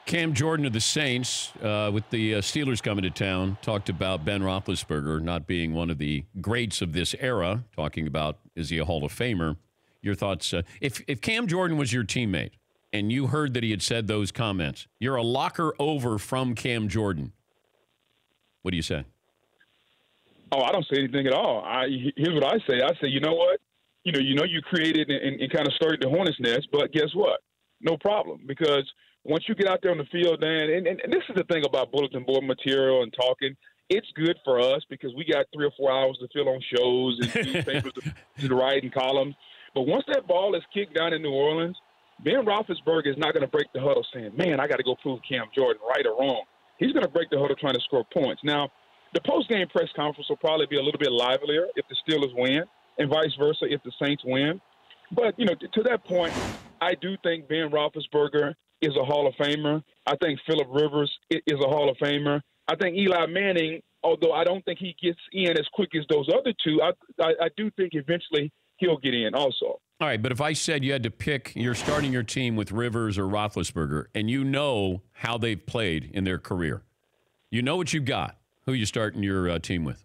Cam Jordan of the Saints, with the Steelers coming to town, talked about Ben Roethlisberger not being one of the greats of this era, talking about, is he a Hall of Famer? Your thoughts, if Cam Jordan was your teammate and you heard that he had said those comments, you're a locker over from Cam Jordan. What do you say? Oh, I don't say anything at all. Here's what I say. I say, you know what? You created and kind of started the hornet's nest, but guess what? No problem, because once you get out there on the field, Dan, and this is the thing about bulletin board material and talking, it's good for us because we got 3 or 4 hours to fill on shows and newspapers to write and columns. But once that ball is kicked down in New Orleans, Ben Roethlisberger is not going to break the huddle saying, man, I got to go prove Cam Jordan right or wrong. He's going to break the huddle trying to score points. Now, the post-game press conference will probably be a little bit livelier if the Steelers win, and vice versa if the Saints win. But, to that point, I do think Ben Roethlisberger is a Hall of Famer. I think Phillip Rivers is a Hall of Famer. I think Eli Manning, although I don't think he gets in as quick as those other two, I do think eventually he'll get in also. All right, but if I said you had to pick, you're starting your team with Rivers or Roethlisberger, and you know how they've played in their career, you know what you got. Who are you starting your team with?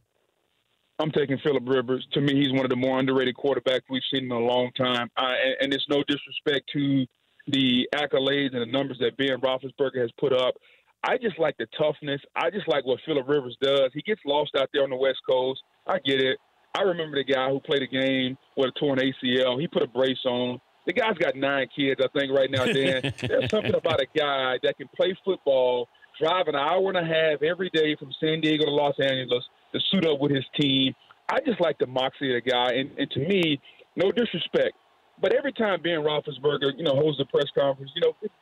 I'm taking Phillip Rivers. To me, he's one of the more underrated quarterbacks we've seen in a long time. And it's no disrespect to the accolades and the numbers that Ben Roethlisberger has put up. I just like the toughness. I just like what Phillip Rivers does. He gets lost out there on the West Coast. I get it. I remember the guy who played a game with a torn ACL. He put a brace on. The guy's got 9 kids, I think, right now, Dan. There's something about a guy that can play football, drive an hour and a half every day from San Diego to Los Angeles to suit up with his team. I just like the moxie of the guy. And to me, no disrespect, but every time Ben Roethlisberger, holds the press conference,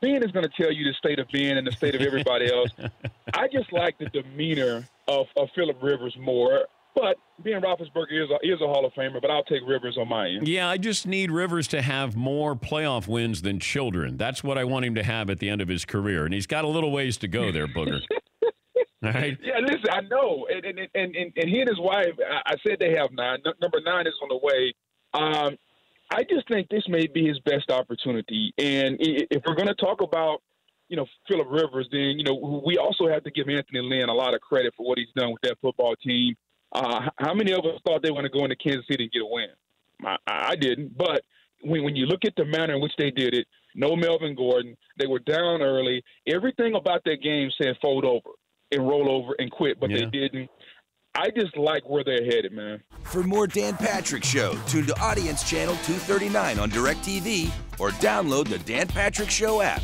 Ben is going to tell you the state of Ben and the state of everybody else. I just like the demeanor of Phillip Rivers more. But Ben Roethlisberger is a Hall of Famer, but I'll take Rivers on my end. Yeah, I just need Rivers to have more playoff wins than children. That's what I want him to have at the end of his career, and he's got a little ways to go there, Booger. All right? Yeah, listen, I know. And he and his wife, I said they have 9. Number 9 is on the way. I just think this may be his best opportunity. And if we're going to talk about, Phillip Rivers, then, we also have to give Anthony Lynn a lot of credit for what he's done with that football team. How many of us thought they were going to go into Kansas City and get a win? I didn't. But when you look at the manner in which they did it, no Melvin Gordon, they were down early. Everything about that game said fold over and roll over and quit, but they didn't. I just like where they're headed, man. For more Dan Patrick Show, tune to Audience Channel 239 on DirecTV or download the Dan Patrick Show app.